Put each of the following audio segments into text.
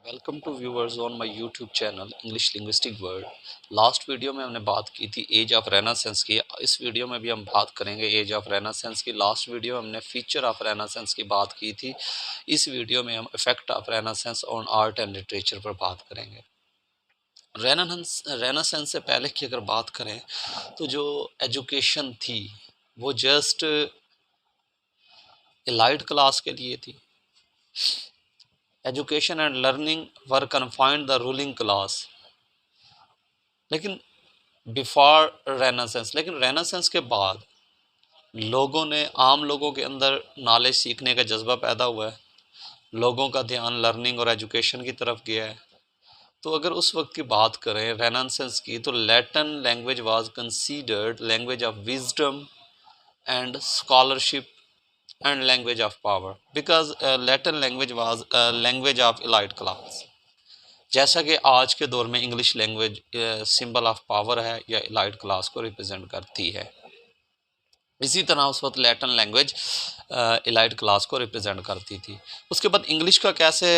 Welcome to viewers on my YouTube channel English linguistic world. Last video में हमने बात की थी एज ऑफ रेनासेंस की। इस वीडियो में भी हम बात करेंगे एज ऑफ रेनासेंस की। लास्ट वीडियो में हमने फीचर ऑफ रेनासेंस की बात की थी। इस वीडियो में हम effect of Renaissance on art and literature पर बात करेंगे। रेनासेंस से पहले की अगर बात करें तो जो एजुकेशन थी वो जस्ट एलाइट क्लास के लिए थी। Education and learning were confined the ruling class. लेकिन लेकिन रेनेसेंस के बाद लोगों ने आम लोगों के अंदर नॉलेज सीखने का जज्बा पैदा हुआ है। लोगों का ध्यान लर्निंग और एजुकेशन की तरफ गया है। तो अगर उस वक्त की बात करें रेनेसेंस की, तो Latin language was considered language of wisdom and scholarship and language of power because Latin language was a language of elite class। जैसा कि आज के दौर में English language symbol of power है या इलाइट क्लास को रिप्रेजेंट करती है, इसी तरह उस वक्त लैटिन लैंग्वेज इलाइट क्लास को रिप्रेजेंट करती थी। उसके बाद इंग्लिश का कैसे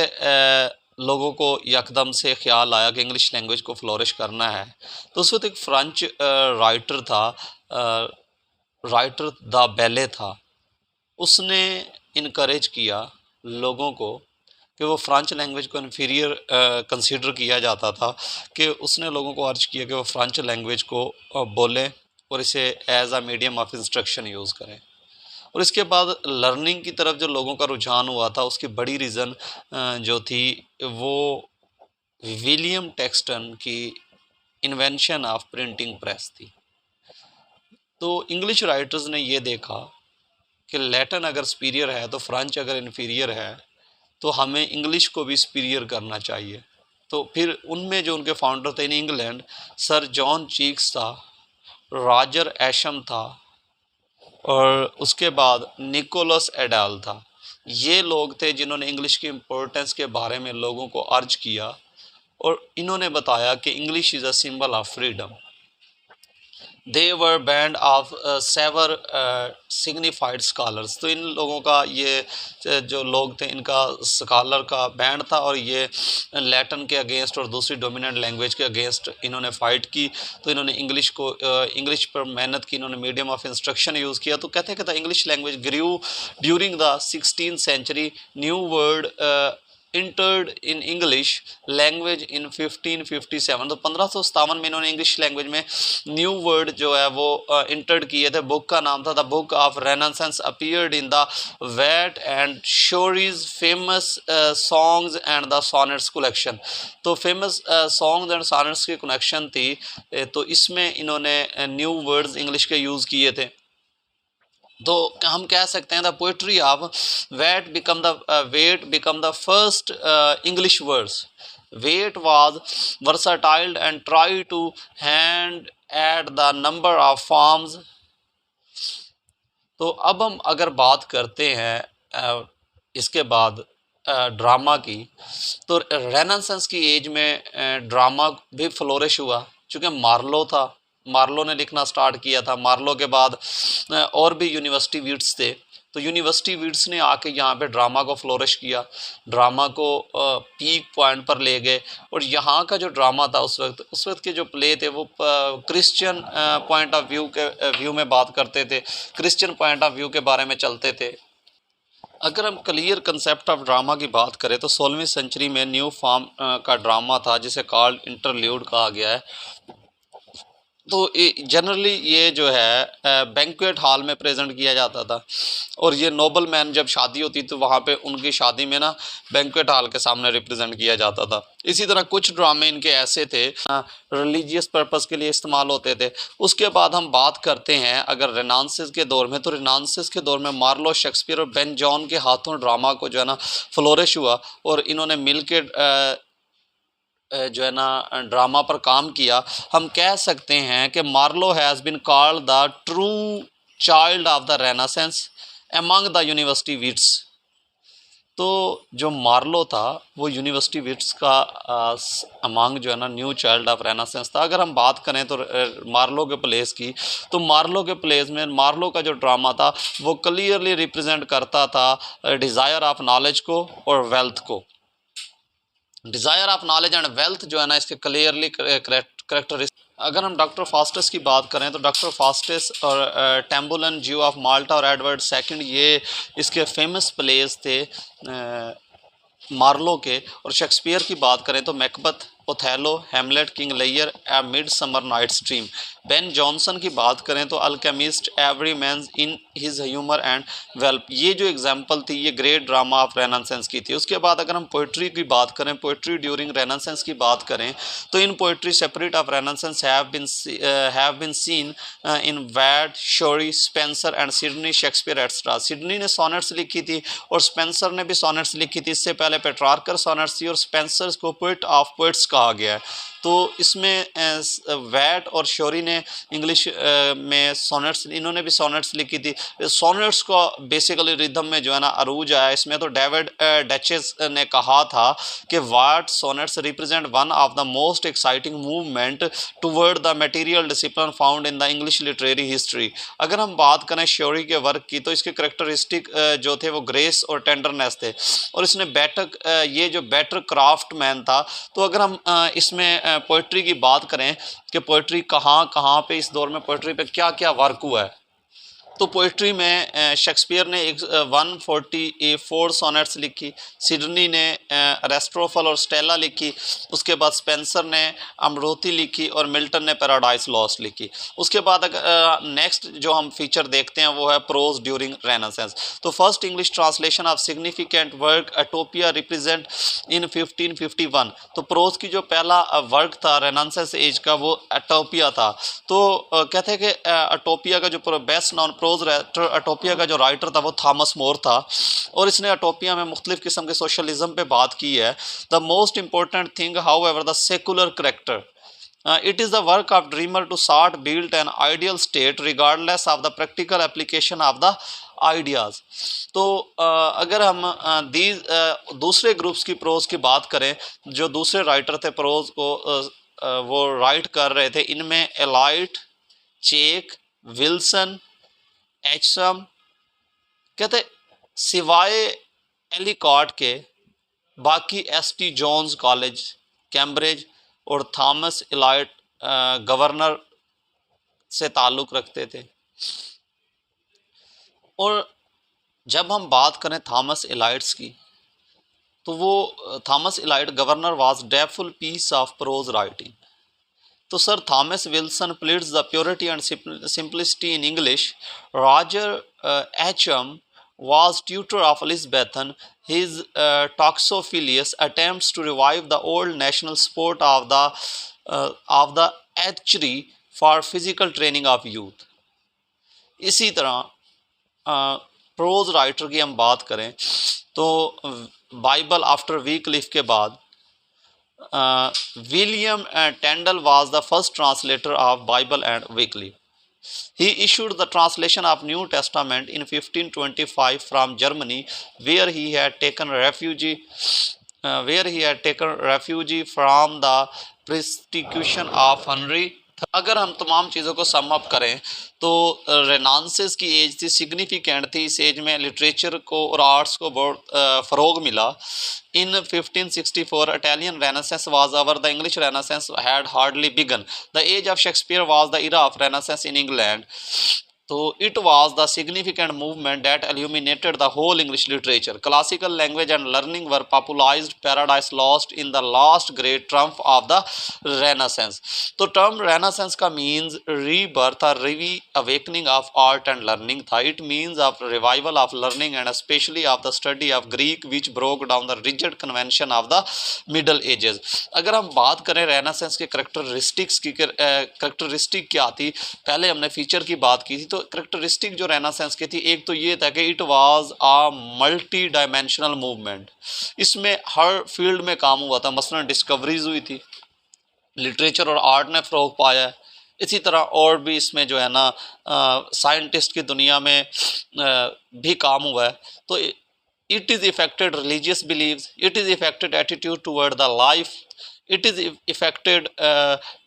लोगों को यकदम से ख्याल आया कि इंग्लिश लैंग्वेज को फ्लोरिश करना है। तो उस वक्त एक फ्रेंच राइटर था, राइटर द बेले था। उसने इनकरेज किया लोगों को कि वो फ्रेंच लैंग्वेज को इन्फीरियर कंसीडर किया जाता था, कि उसने लोगों को अर्ज किया कि वो फ्रेंच लैंग्वेज को बोलें और इसे as a medium of instruction use करें। और इसके बाद लर्निंग की तरफ जो लोगों का रुझान हुआ था, उसकी बड़ी रीज़न जो थी वो विलियम टेक्सटन की इन्वेंशन ऑफ प्रिंटिंग प्रेस थी। तो इंग्लिश राइटर्स ने ये देखा कि लैटिन अगर सुपीरियर है तो फ्रेंच अगर इन्फीरियर है, तो हमें इंग्लिश को भी सुपीरियर करना चाहिए। तो फिर उनमें जो उनके फाउंडर थे in England, sir John cheeks था, रॉजर एशम था और उसके बाद निकोलस एडाल था। ये लोग थे जिन्होंने इंग्लिश की इम्पोर्टेंस के बारे में लोगों को अर्ज किया और इन्होंने बताया कि English is a symbol of freedom. They were band of several signified scholars. तो इन लोगों का ये जो लोग थे, इनका स्कॉलर का बैंड था और ये लैटिन के अगेंस्ट और दूसरी डोमिनेंट लैंग्वेज के अगेंस्ट इन्होंने फ़ाइट की। तो इन्होंने इंग्लिश पर मेहनत की, इन्होंने मीडियम ऑफ इंस्ट्रक्शन यूज़ किया। तो कहते कहते English language grew during the 16th century. New word entered in English language in 1557। तो 1557 में इन्होंने इंग्लिश लैंग्वेज में न्यू वर्ड जो है वो इंटर्ड किए थे। बुक का नाम था the book of Renaissance, appeared in the Wyatt and Surrey's famous songs and the sonnets collection. तो फेमस सॉन्ग्स एंड सॉनेट्स की कलेक्शन थी। तो इसमें इन्होंने न्यू वर्ड्स इंग्लिश के यूज़ किए थे। तो हम कह सकते हैं the poetry of Wyatt become the first English words. Wyatt was versatile and try to hand at the number of forms. तो अब हम अगर बात करते हैं इसके बाद ड्रामा की, तो रेनेसेंस की एज में ड्रामा भी फ्लोरिश हुआ। चूँकि मार्लो था, मार्लो ने लिखना स्टार्ट किया था। मार्लो के बाद और भी यूनिवर्सिटी वीड्स थे। तो यूनिवर्सिटी वीड्स ने आके यहाँ पे ड्रामा को फ्लोरिश किया, ड्रामा को पीक पॉइंट पर ले गए। और यहाँ का जो ड्रामा था उस वक्त के जो प्ले थे वो क्रिश्चियन पॉइंट ऑफ व्यू में बात करते थे, क्रिश्चियन पॉइंट ऑफ व्यू के बारे में चलते थे। अगर हम क्लियर कंसेप्ट ऑफ ड्रामा की बात करें तो 16वीं सेंचुरी में न्यू फॉर्म का ड्रामा था जिसे कॉल्ड इंटरल्यूड कहा गया है। तो जनरली ये जो है बैंक्वेट हॉल में प्रेजेंट किया जाता था। और ये नोबल मैन जब शादी होती तो वहाँ पे उनकी शादी में ना बैंक्वेट हॉल के सामने रिप्रेजेंट किया जाता था। इसी तरह कुछ ड्रामे इनके ऐसे थे रिलीजियस पर्पस के लिए इस्तेमाल होते थे। उसके बाद हम बात करते हैं अगर रेनेसांस के दौर में, तो रेनेसांस के दौर में मार्लो, शेक्सपियर और बेन जॉन के हाथों ड्रामा को जो है ना फ्लोरिश हुआ और इन्होंने मिल के जो है ना ड्रामा पर काम किया। हम कह सकते हैं कि Marlowe has been called the true child of the renaissance among the university wits. तो जो मार्लो था वो यूनिवर्सिटी विट्स का अमंग जो है ना न्यू चाइल्ड ऑफ रेनेसेंस था। अगर हम बात करें तो मार्लो के प्लेस की, तो मार्लो के प्लेस में मार्लो का जो ड्रामा था वो क्लियरली रिप्रेजेंट करता था डिज़ायर ऑफ नॉलेज को और वेल्थ को। Desire of knowledge and wealth जो है ना इसके क्लियरली करेक्टरिस्टिक। अगर हम डॉक्टर फास्टस की बात करें तो डॉक्टर फास्टस और टेम्बुलन ज्यू ऑफ माल्टा और एडवर्ड सेकंड ये इसके फेमस प्लेस थे मार्लो के। और शेक्सपियर की बात करें तो Macbeth, Othello, Hamlet, King Lear, a Midsummer Night's Dream. Ben Jonson की बात करें तो Alchemist, every man in his humour and Volpone. ये जो एग्जांपल थी ये ग्रेट ड्रामा ऑफ रेनेसेंस की थी। उसके बाद अगर हम पोइट्री की बात करें, पोइट्री ड्यूरिंग रेनेसेंस की बात करें तो in poetry separate of Renaissance have been seen in Wyatt, Surrey, Spenser and Sidney, Shakespeare extra. Sidney ने सोनेट्स लिखी थी और स्पेंसर ने भी सोनेट्स लिखी थी। इससे पहले पेट्रार्कर सोनेट्स थी और स्पेंसर को पोइट ऑफ पोइट्स कहा गया है। तो इसमें वैट और शोरी ने इंग्लिश में सोनेट्स, इन्होंने भी सोनेट्स लिखी थी। सोनेट्स को बेसिकली रिदम में जो है ना अरूज आया। इसमें तो डेविड डचेस ने कहा था कि Wyatt sonnets represent one of the most exciting movement toward the material discipline found in the English literary history. अगर हम बात करें शोरी के वर्क की तो इसके करेक्टरिस्टिक जो थे वो ग्रेस और टेंडरनेस थे और इसने बेटर ये जो बेटर क्राफ्ट मैन था। तो अगर हम इसमें पोइट्री की बात करें कि पोइट्री कहाँ कहाँ पे इस दौर में पोइट्री पे क्या क्या वर्क हुआ है तो पोइट्री में शेक्सपियर ने 144 सोनेट्स लिखी, सिडनी ने अरेस्ट्रोफल और स्टेला लिखी, उसके बाद स्पेंसर ने अमरोती लिखी और मिल्टन ने पैराडाइज लॉस्ट लिखी। उसके बाद नेक्स्ट जो हम फीचर देखते हैं वो है प्रोज ड्यूरिंग रेनेसेंस। तो first English translation of significant work Utopia represent in 1551। तो प्रोज की जो पहला वर्क था रेनेसेंस एज का वो एटोपिया था। तो कहते हैं कि एटोपिया का जो बेस्ट नॉन प्रोज राइटर एटोपिया का जो राइटर था वो थॉमस मोर था और इसने एटोपिया में मुख्तलिफ किस्म के सोशलिज्म पे बात की है। The most important thing how ever the secular character it is the work of dreamer to sort build an ideal state regardless of the practical application of the ideas. तो अगर हम दूसरे ग्रुप्स की pros की बात करें जो दूसरे राइटर थे प्रोज को वो राइट कर रहे थे, इनमें एलाइट, चेक, विल्सन, एचसम, कहते सिवाय एलिकॉट के बाकी एस.टी. जोन्स कॉलेज कैम्ब्रिज और थॉमस एलाइट गवर्नर से ताल्लुक़ रखते थे। और जब हम बात करें थॉमस एलाइट्स की तो वो Thomas Elyot Governor was the full piece of prose writing. तो sir Thomas Wilson pleads the purity and simplicity in English. Roger Ascham was tutor of Elizabethan. His Toxophilus attempts to revive the old national sport of the archery for physical training of youth. इसी तरह pros writer की हम बात करें तो Bible after वीकलिफ के बाद William टेंडल was the first translator of Bible and Wycliffe. He issued the translation of New Testament in 1525 from Germany, where he had taken refuge from the persecution of Henry। अगर हम तमाम चीज़ों को sum up करें तो रेनांसेस की as थी, significant थी। इस एज में लिटरेचर को और आर्ट्स को बहुत फ़रोग मिला। In 1564, Italian Renaissance was over. The English Renaissance had hardly begun. The age of Shakespeare was the era of Renaissance in England. So it was the significant movement that illuminated the whole English literature. Classical language and learning were popularized. Paradise Lost in the last great triumph of the Renaissance. तो term Renaissance का means rebirth or re-awakening of art and learning था। It means of revival of learning and especially of the study of Greek which broke down the rigid convention of the Middle Ages। अगर हम बात करें Renaissance के characteristics की characteristic क्या थी, पहले हमने फीचर की बात की थी। तो करेक्टरिस्टिक जो रेनेसेंस की थी एक तो ये था कि it was a multi dimensional movement. इसमें हर फील्ड में काम हुआ था। मसलन डिस्कवरीज हुई थी, लिटरेचर और आर्ट ने फ़रोग पाया है। इसी तरह और भी इसमें जो है ना साइंटिस्ट की दुनिया में भी काम हुआ है। तो it is affected religious beliefs, it is affected attitude toward the life, it is affected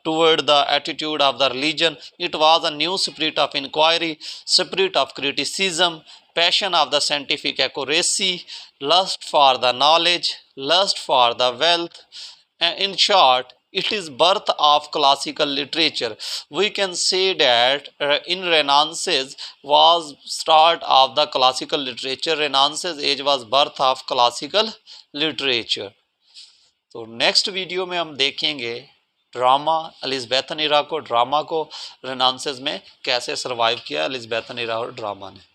toward the attitude of the religion. It was a new spirit of inquiry, spirit of criticism, passion of the scientific accuracy, lust for the knowledge, lust for the wealth. In short, it is birth of classical literature. We can say that in Renaissance was start of the classical literature. Renaissance age was birth of classical literature. तो next video में हम देखेंगे drama Elizabethan era को, drama को renaissance में कैसे survive किया Elizabethan era और ड्रामा ने।